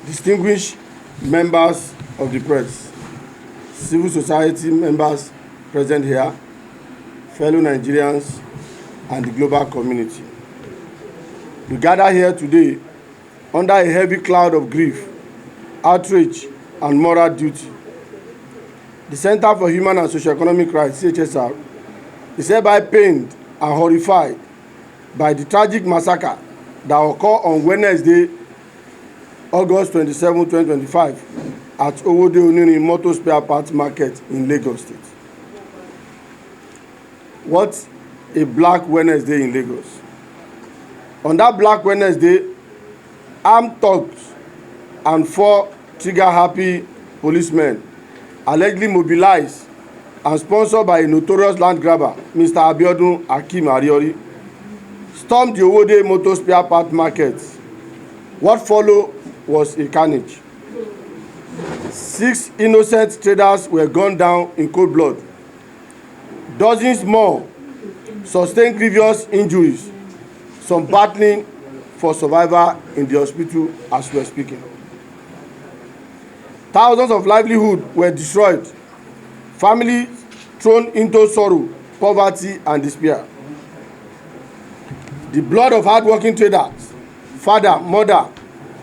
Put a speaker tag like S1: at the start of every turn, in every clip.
S1: distinguished members of the press, civil society members present here, fellow Nigerians, and the global community. We gather here today under a heavy cloud of grief, outrage, and moral duty. The Center for Human and Socio-Economic Rights, CHSR, is hereby pained and horrified by the tragic massacre that occurred on Wednesday, August 27, 2025, at Owode-Onirin Motor Spare Parts Market in Lagos State. What a Black Wednesday in Lagos. On that Black Wednesday, armed thugs and 4 trigger-happy policemen, allegedly mobilized and sponsored by a notorious land grabber, Mr. Owode-Onirin, stormed the Owode Motor Spare Parts Market. What followed was a carnage. 6 innocent traders were gunned down in cold blood. Dozens more sustained grievous injuries, some battling for survival in the hospital as we are speaking. Thousands of livelihoods were destroyed, families thrown into sorrow, poverty, and despair. The blood of hardworking traders, father, mother,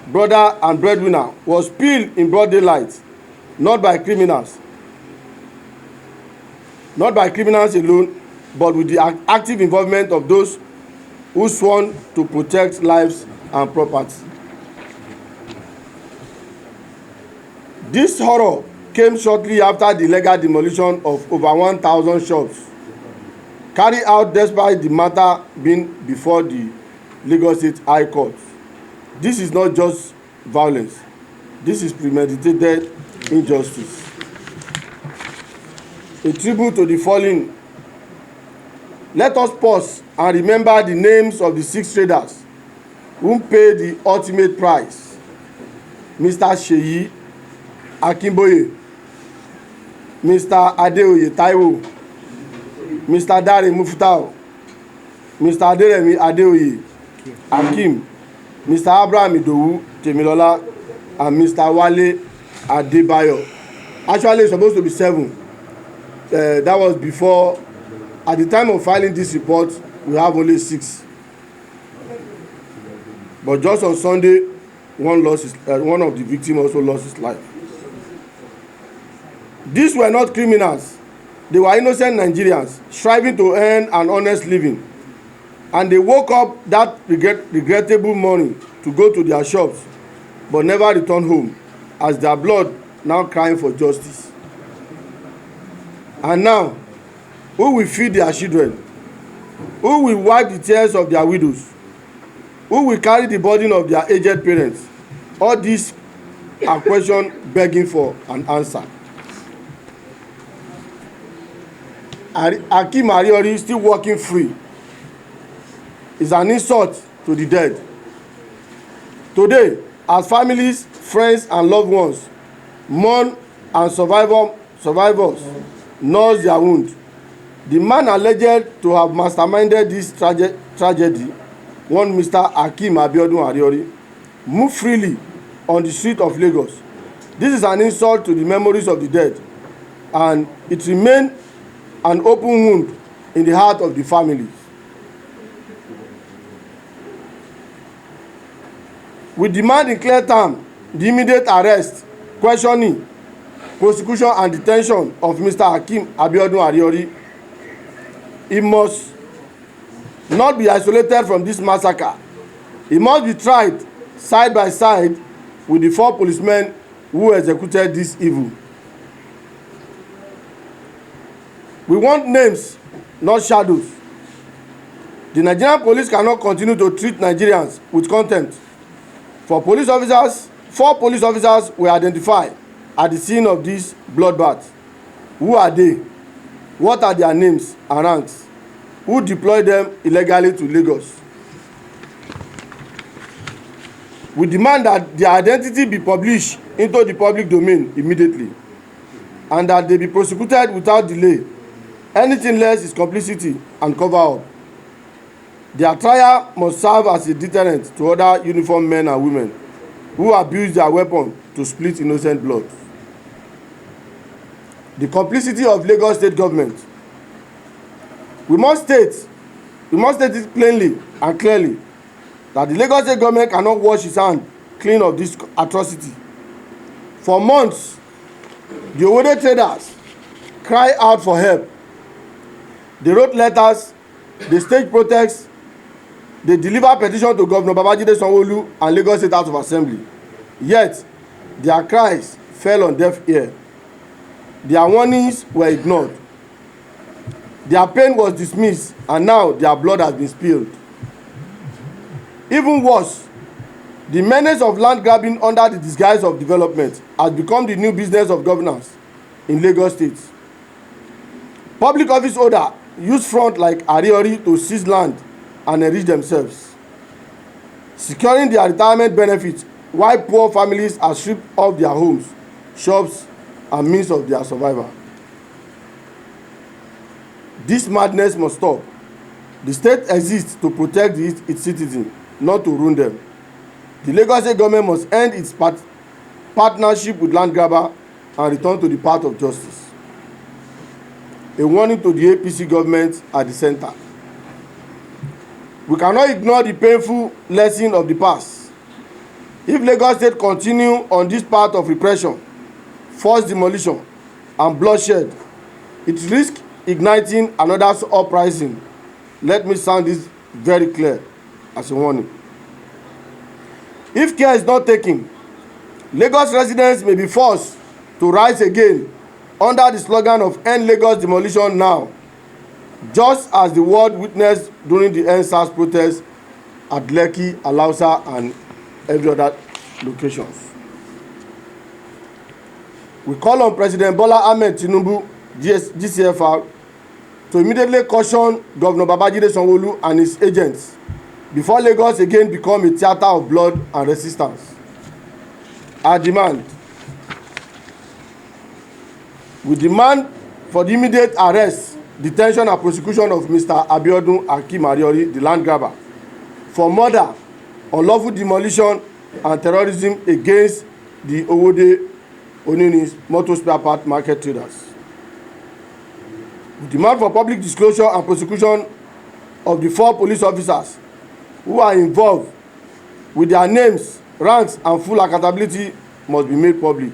S1: brother, and breadwinner was spilled in broad daylight, not by criminals alone, but with the active involvement of those who sworn to protect lives and property. This horror came shortly after the illegal demolition of over 1,000 shops, carried out despite the matter being before the Lagos State High Court. This is not just violence. This is premeditated injustice. A tribute to the fallen. Let us pause and remember the names of the 6 traders who paid the ultimate price. Mr. Seyi Akinboye, Mr. Adeoye Taiwo, Mr. Dare Muftau, Mr. Aderemi Adeoye Akim, Mr. Abraham Idowu Temilola, and Mr. Wale Adebayo. Actually, it's supposed to be 7. That was before. At the time of filing this report, we have only 6. But just on Sunday, one of the victims also lost his life. These were not criminals. They were innocent Nigerians striving to earn an honest living. And they woke up that regrettable morning to go to their shops, but never returned home, as their blood now crying for justice. And now, who will feed their children? Who will wipe the tears of their widows? Who will carry the burden of their aged parents? All these are questions begging for an answer. Akim Ariori still walking free is an insult to the dead. Today, as families, friends, and loved ones mourn and survivors nurse their wound, the man alleged to have masterminded this tragedy, one Mr. Akim Owode-Onirin, moved freely on the street of Lagos. This is an insult to the memories of the dead, and it remains an open wound in the heart of the families. We demand in clear terms the immediate arrest, questioning, prosecution, and detention of Mr. Akim Owode-Onirin. He must not be isolated from this massacre. He must be tried side by side with the 4 policemen who executed this evil. We want names, not shadows. The Nigerian police cannot continue to treat Nigerians with contempt. 4 police officers were identified at the scene of this bloodbath. Who are they? What are their names and ranks? Who deployed them illegally to Lagos? We demand that their identity be published into the public domain immediately, and that they be prosecuted without delay. Anything less is complicity and cover-up. Their trial must serve as a deterrent to other uniformed men and women who abused their weapon to split innocent blood. The complicity of Lagos state government. We must state it plainly and clearly that the Lagos state government cannot wash its hand clean of this atrocity. For months, the Owode traders cry out for help. They wrote letters, they staged protests, they delivered petition to Governor Babajide Sanwo-Olu and Lagos State House of Assembly. Yet, their cries fell on deaf ear. Their warnings were ignored. Their pain was dismissed, and now their blood has been spilled. Even worse, the menace of land grabbing under the disguise of development has become the new business of governance in Lagos State. Public office holder use front like Ariori to seize land and enrich themselves, securing their retirement benefits while poor families are stripped of their homes, shops, and means of their survival. This madness must stop. The state exists to protect its citizens, not to ruin them. The Lagos State government must end its partnership with land grabber and return to the path of justice. A warning to the APC government at the center. We cannot ignore the painful lesson of the past. If Lagos State continue on this path of repression, forced demolition, and bloodshed, it risks igniting another uprising. Let me sound this very clear as a warning. If care is not taken, Lagos residents may be forced to rise again under the slogan of End Lagos Demolition Now, just as the world witnessed during the EndSARS protests at Lekki, Alausa, and every other locations. We call on President Bola Ahmed Tinubu, GCFR, to immediately caution Governor Babajide Sanwo-Olu and his agents before Lagos again become a theater of blood and resistance. We demand for the immediate arrest, detention, and prosecution of Mr. Abiodun Akeem Ariori, the land grabber, for murder, unlawful demolition, and terrorism against the Owode-Onirin motor spare part market traders. We demand for public disclosure and prosecution of the 4 police officers who are involved, with their names, ranks, and full accountability must be made public.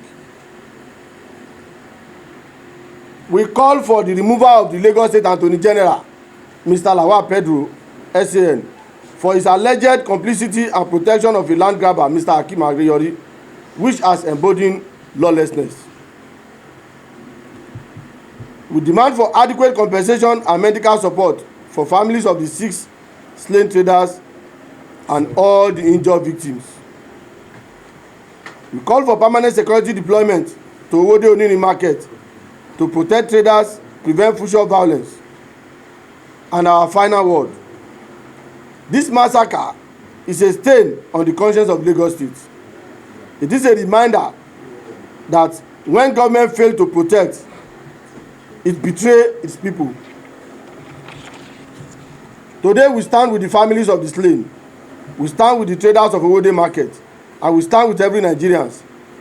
S1: We call for the removal of the Lagos State Attorney General, Mr. Lawal Pedro, SAN, for his alleged complicity and protection of a land grabber, Mr. Akeem Ariori, which has emboldened lawlessness. We demand for adequate compensation and medical support for families of the 6 slain traders and all the injured victims. We call for permanent security deployment to Owode-Onirin market to protect traders, prevent future violence. And our final word: this massacre is a stain on the conscience of Lagos State. It is a reminder that when government fails to protect, it betrays its people. Today we stand with the families of the slain. We stand with the traders of Owode market, and we stand with every Nigerian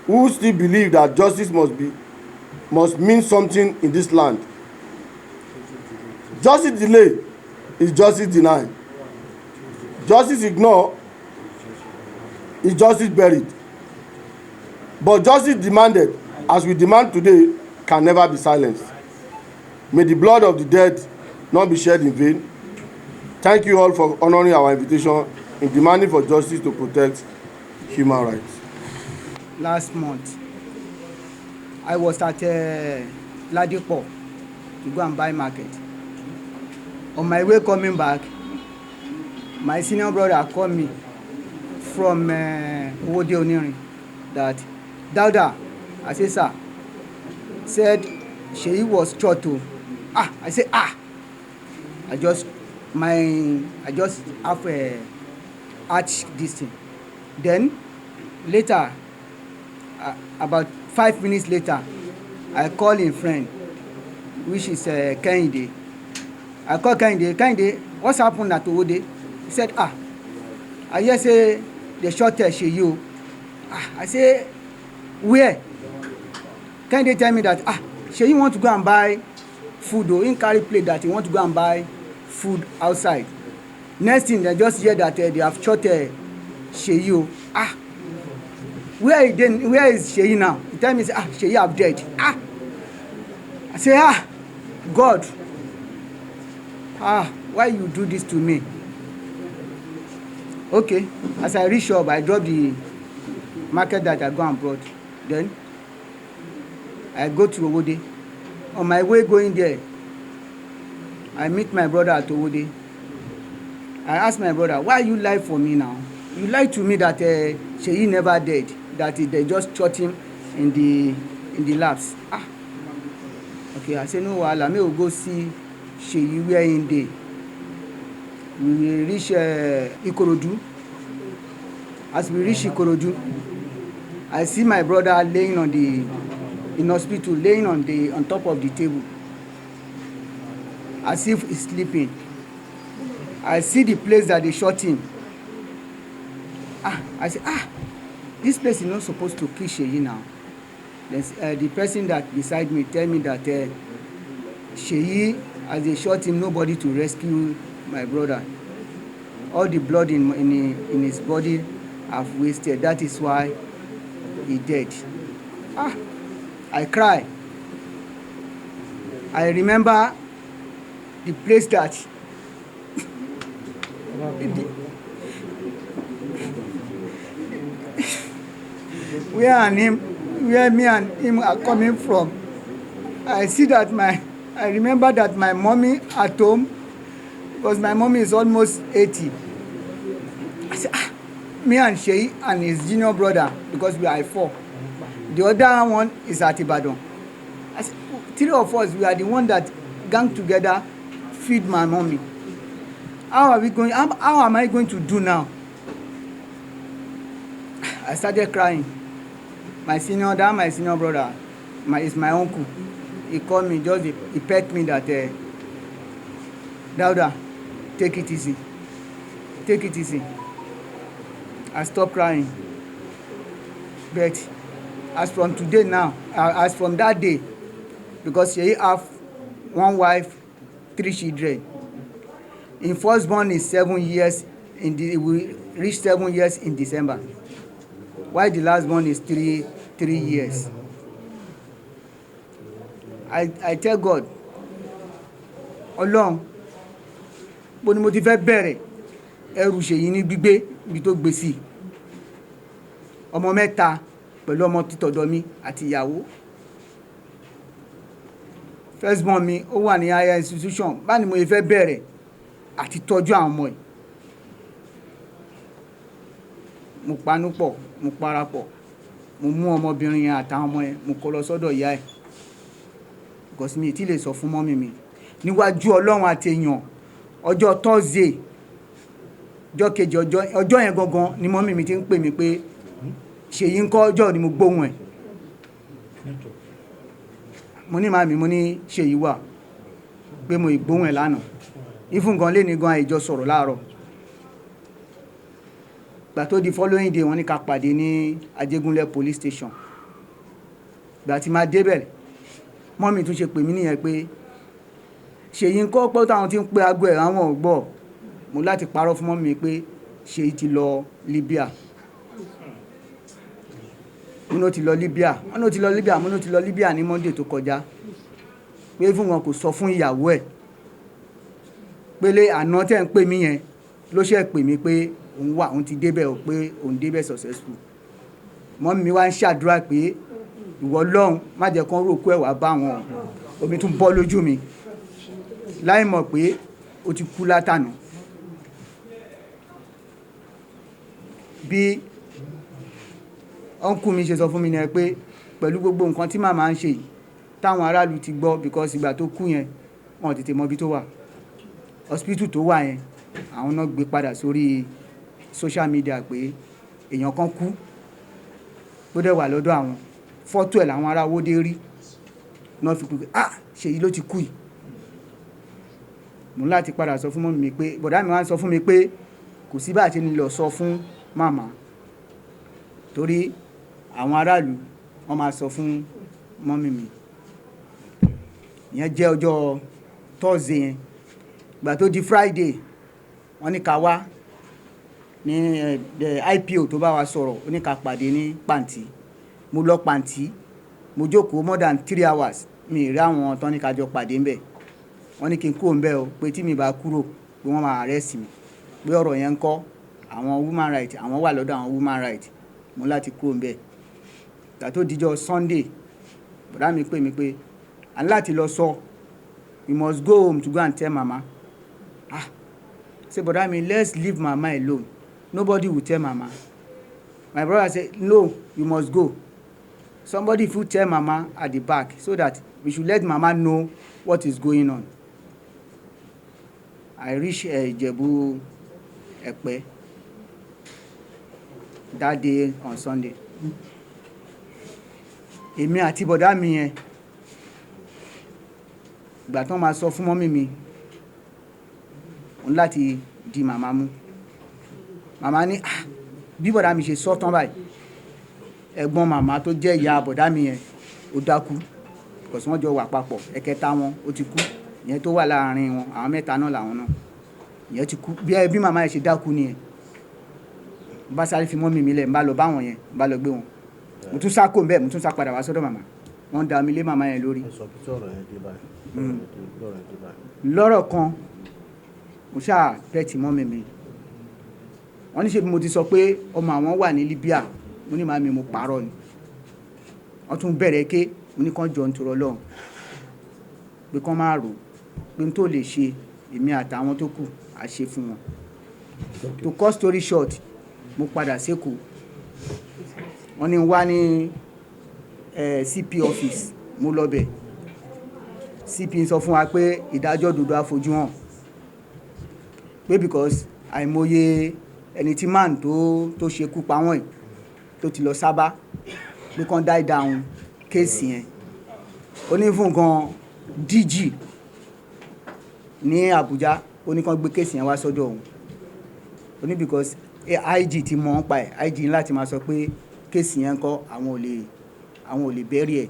S1: who still believe that justice must mean something in this land. Justice delay is justice denied. Justice ignored is justice buried. But justice demanded, as we demand today, can never be silenced. May the blood of the dead not be shed in vain. Thank you all for honoring our invitation in demanding for justice to protect human rights.
S2: Last month, I was at Ladipo to go and buy market. On my way coming back, my senior brother called me from Owode-Onirin that, Dauda, I said, sir, said Sheyi was shot too. I said, I just have a arch this thing. Then later, about 5 minutes later, I call him friend, which is Kehinde. I call Kehinde, what's happened at Owode? He said, I hear say they shot Sheyi. I say, where? Can they tell me that Sheyi want to go and buy food o, him carry plate that he want to go and buy food outside. Next thing, they just hear that they have shot Sheyi o. Where is Sheyi now? He tell me say Sheyi have dead. I say God, why you do this to me? Okay, as I reach up, I drop the market that I go and brought. Then I go to Owode. On my way going there, I meet my brother at Owode. I ask my brother, why you lie for me now? You lied to me that Sheyi never dead, that they just shot him in the laps. Okay, I say no wahala, me will go see Sheyi where him dey. We will reach Ikorodu. As we reach Ikorodu, I see my brother laying in hospital, laying on top of the table, as if he's sleeping. I see the place that they shot him. I say, this place is not supposed to kill Sheyi now. The person that beside me tell me that Sheyi, as they shot him, nobody to rescue my brother. All the blood in his body have wasted. That is why he dead. I cry. I remember the place that where me and him are coming from. I see that I remember that my mommy at home, because my mommy is almost 80. I said, me and Sheyi and his junior brother, because we are 4. The other one is at Ibadan. I said, 3 of us, we are the one that gang together, feed my mommy. How am I going to do now? I started crying. My senior brother, is my uncle. He called me, he pet me that, Dauda, take it easy. Take it easy. I stopped crying. But as from today now, as from that day, because Sheyi have 1 wife, 3 children. In firstborn is 7 years, we reach 7 years in December. While the lastborn is 3 years. I tell God, Ọlọ́run, bó ni mo ti fẹ́ bẹ̀rẹ̀ ẹrù Ṣèyí ní gbígbé ibi tó gbé sí. Ọmọ 3 pẹ̀lú ọmọ títọ̀dọ̀ mi àti ìyàwó. Firstborn mi ó wà ní higher institution. Bá ni mo fẹ́ bẹ̀rẹ̀ àti tọ́jú àwọn ọmọ yìí. Mo panúpọ̀, mo parapọ̀, mo mú ọmọbìnrin yẹn àtàwọn ọmọ yẹn, mo kó lọ sọ́dọ̀ ìyá ẹ̀. Because mi ti lè sọ fún mọ́mì mi níwájú Ọlọ́run àti èèyàn. Ọjọ́ Thursday, ọjọ́ kejì, ọjọ́ yẹn gangan ni mọ́mì mi ti ń pè mí pé Ṣèyí ńkọ́, ọjọ́ ni mo gbóhùn ẹ̀. Mo ní màmí, mo ní Ṣèyí wà, pé mo ìgbóhùn ẹ̀ lánàá. Ifun gan lé ní gan àìjọ sọ̀rọ̀ láàárọ̀. Gbà tó di following day, wọ́n ní ká pàdé ní Ajégúnlẹ̀ police station. Gbà tí máa débẹ̀, mọ́mì tún ṣe pè mí nìyẹn pé Ṣèyí ńkọ́, pé táwọn ti ń pe aago ẹ̀ àwọn ò gbọ́. Mo láti parọ́ fún mọ́mì pé Ṣèyí ti lọ Libya. Mo ní ó ti lọ Libya. Mo ní ó ti lọ Libya. Mo ní ó ti lọ Libya ní Monday tó kọjá. Pé fún wọn kò sọ fún ìyàwó ẹ̀. Pélé àná tẹ́ ń pè mí yẹn ló ṣe pè mí pé òun ti débẹ̀, pé òun débẹ̀ successful. Mọ́mì mi wá ń ṣàdúrà pé ìwọ Ọlọ́run má jẹ́ kán ròkú ẹ̀ wá bá wọn. Omi tún bọ́ lójú mi láì mọ̀ pé ó ti kú látànà. Bí ọ̀nkú mi ṣe sọ fún mi ni pé pẹ̀lú gbogbo nǹkan tí màmá ń ṣe yìí, táwọn aráàlú ti gbọ́, because ìgbà tó kú yẹn wọn tètè mọ ibi tó wà. Hospital tó wà yẹn, àwọn náà gbé padà sórí social media pé èèyàn kan kú tó dẹ̀ wà lọ́dọ̀ àwọn. Fọ́tò ẹ̀ làwọn ará Owódé rí náà fi pé Ṣèyí ló ti kú yìí. Mo láti padà sọ fún mọ́mì mi pé bọ̀dá mi wá ń sọ fún mi pé kò sí bá àti ní lọ sọ fún màmá torí àwọn aráàlú wọ́n máa sọ fún mọ́mì mi. Ìyẹn jẹ́ ọjọ́ Thursday yẹn. Ìgbà tó di Friday wọ́n ní ká wá ní IPO tó bá wa sọ̀rọ̀, ó ní ká pàdé ní pàǹtí. Mo lọ pàǹtí, mo jókòó more than 3 hours, mi rí àwọn tán ní ká jọ pàdé ńbẹ̀. Wọ́n ní kí n kúrò ńbẹ̀ o, pé tí mi bá kúrò pé wọ́n máa arrest mi, pé ọ̀rọ̀ yẹn ń kọ́ àwọn woman right, àwọn wà lọ́dọ̀ àwọn woman right, mo láti kúrò ńbẹ̀. Ìgbà tó dijọ́ Sunday bọ̀dá mi pè mí pé a ní láti lọ sọ, we must go home to go and tell mama. Say bọ̀dá mi, let's leave mama alone, nobody will tell mama. My brother said no, you must go. Somebody will tell mama at the back so that we should let mama know what is going on. I reach Ijebu Epe that day on Sunday. Èmi àti bọ̀dá mi yẹn, ìgbà tán máa sọ fún mọ́mì mi, òun láti di màmá mú. Màmá ní bí bọ̀dá mi ṣe sọ tán báyìí, ẹ̀gbọ́n màmá tó jẹ́ ìyá bọ̀dá mi yẹn ó dákú, because wọ́n jọ wà papọ̀. Ẹ̀kẹta wọn ó ti kú, ìyẹn tó wà láàrin wọn, àwọn mẹ́ta náà làwọn náà, ìyẹn ti kú. Bí màmá yẹn ṣe dákú nìyẹn, bá sáré fi mọ́mì mi lẹ̀, ń bá lọ bá wọn yẹn, ń bá lọ gbé wọn. Mo tún sá kó ń bẹ́ẹ̀, mo tún sá padà wá sọ́dọ̀ màmá. Wọ́n da omi lé màmá yẹn lórí. Lọ́rọ̀ kan mo ṣáà tẹ́tì mọ́mì mi. Wọ́n ní ṣe bí mo ti sọ pé ọmọ àwọn wà ní Libya, mo ní màmí mo pààrọ̀ ni. Wọ́n tún bẹ̀rẹ̀ ké, mo ní kán jọ ń torọ lọ́hùn, pé kán máa rò pé n tó lè ṣe èmi àtàwọn tó kù á ṣe fún wọn. To cut story short, mo padà sékòó. Wọ́n ní wá ní CP office, mo lọ bẹ̀. CP sọ fún wa pé ìdájọ́ òdodo á fojú hàn, pé because àìmọye ẹni tí man tó ṣekú pa wọ́n yìí tó ti lọ sábà, pé kán die down kéèsì yẹn. Ó ní fún gan DG ní Abuja, ó ní kán gbé kéèsì yẹn wá sọ́dọ̀ òun. Ó ní because IG ti mọ̀ ń pa ẹ̀, IG ní láti máa sọ pé kéèsì yẹn kọ́ àwọn ò lè bẹ́rí ẹ̀.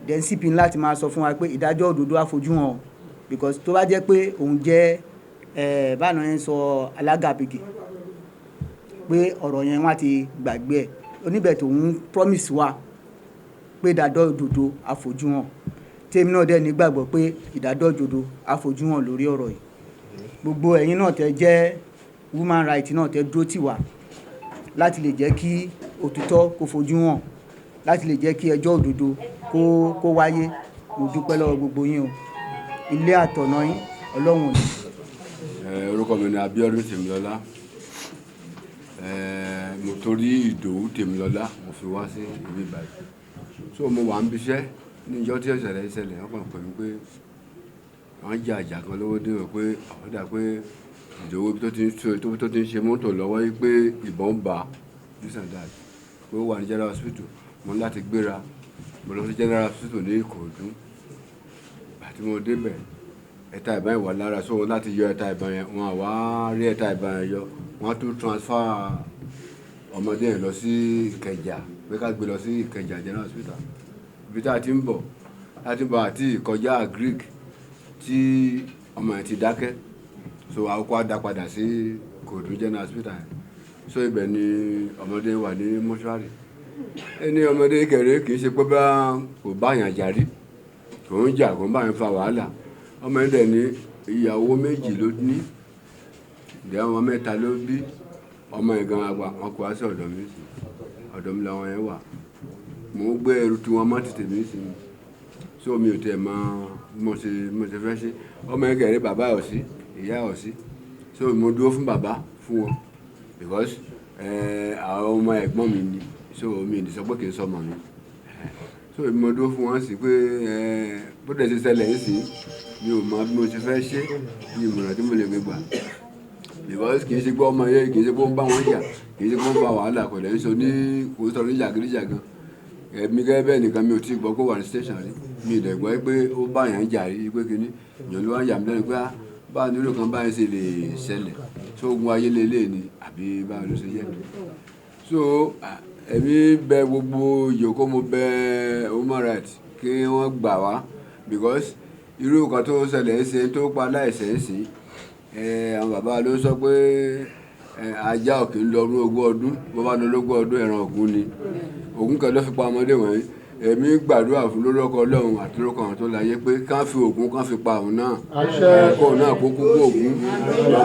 S2: Then CP ní láti máa sọ fún wa pé ìdájọ́ òdodo á fojú hàn, because tó bá jẹ́ pé òun jẹ́ báwọn yẹn sọ alágàbègè, pé ọ̀rọ̀ yẹn wọ́n ti gbàgbé ẹ̀. Oníbẹ̀ tó ń promise wa pé ìdájọ́ òdodo á fojú hàn. Tèmi náà dẹ̀ nígbàgbọ́ pé ìdájọ́ òdodo á fojú hàn lórí ọ̀rọ̀ yìí. Gbogbo ẹ̀yin náà tẹ́ jẹ́ woman right náà tẹ́ dúró tì wá láti lè jẹ́ kí òtítọ́ kó fojú hàn, láti lè jẹ́ kí ẹjọ́ òdodo kó wáyé. Mo dúpẹ́ lọ́wọ́ gbogbo yín o. Ilé àtọ̀nà yín Ọlọ́run ni.
S3: Orúkọ mi ni Abíọ́dún Tèmilọ́lá. Mo torí Ìdòwú Tèmilọ́lá mo fi wá sí ibi báyìí. So mo wà ń bíṣẹ́ ní ìjọ tí ìṣẹ̀lẹ̀ wọ́n kàn pè mí pé wọ́n jẹ́ àjà kan lówó dé pé àwọn dà pé Ìdòwú tó ti ń ṣe mọ́tò lọ́wọ́ yìí pé ìbọn bá this and that, pé ó wà ní general hospital. Mo ní láti gbéra, mo lọ sí general hospital ní Ìkòròdú. Àti mo débẹ̀, ẹ̀ta ìbọn yẹn wà lára, so láti yọ ẹ̀ta ìbọn yẹn, wọn àwa rí ẹ̀ta ìbọn yẹn yọ, wọ́n tún transfer ọmọdé yẹn lọ sí Ìkẹjà, pé ká gbé lọ sí Ìkẹjà general hospital. Ibi tá a ti ń bọ̀ àti ìkọjá Greek tí ọmọ yẹn ti dákẹ́, so àkókò á dá padà sí Ìkòròdú general hospital yẹn. So ibẹ̀ ni ọmọdé wà ní mọ́ṣúárì. Ẹni ọmọdé kẹrẹ kì í ṣe pé kò bá yàn jà rí, kò ń jà, kò ń bá yàn fa wàhálà. Ọmọ yẹn dẹ̀ ní ìyàwó méjì ló ní, ìyá ọmọ mẹ́ta ló bí. Ọmọ yẹn gan àgbà wọn kò wá sí ọ̀dọ̀ mi làwọn yẹn wà. Mo ń gbé ẹrù tí wọ́n mọ́ tètè mí sí mi, so mi ò tẹ̀ mọ́ mo ṣe fẹ́ ṣe. Ọmọ yẹn kẹrẹ bàbá ò sí, ìyá ò sí, so mo dúró fún bàbá fún wọn, because àwọn ọmọ ẹ̀gbọ́n mi ni, so mi ò ní sọ pé kì í sọmọ mi. So mo dúró fún wọn sí pé bó dẹ̀ ṣe ṣẹlẹ̀ yìí sí, mi ò mọ bí mo ṣe fẹ́ ṣe, mi ò mọ̀ràn tí mo lè gbé gbà, because kì í ṣe pé ọmọ yẹn kì í ṣe pé ó ń bá wọn jà, kì í ṣe pé ó ń fa wàhálà, kò lè ń sọ ní jàgídíjàgan. Ẹ̀mí gẹ́gẹ́ bẹ́ẹ̀ nìkan mi ò tí ì gbọ́ kó wà ní station rí, mi ì dẹ̀ gbọ́ pé ó bá yàn jà rí, pé kíní ìyàn ló wá yà mí lẹ́nu pé báwo ni irú kan báyìí ṣe lè ṣẹlẹ̀, so ogun ayé lélẹ̀ ni àbí báwo ló ṣe yẹ. so èmi bẹ̀ gbogbo ìjókòó mo bẹ̀ human rights kí wọ́n gbà wá because irú nǹkan tó ṣẹlẹ̀ ṣe tó pa láìsẹ̀ ń sìn àwọn bàbá ló sọ pé ajá òkè ń lọ ọdún ogún ọdún bó bá lọ lógún ọdún ẹran ògún ni ògún kan ló fi pa ọmọdé wọ̀nyí èmi gbàdúrà fún lórúkọ Ọlọ́run àti lórúkọ àwọn tó láyé pé ká fi ògún ká fi pa òun náà kó náà kó kúkú ògún.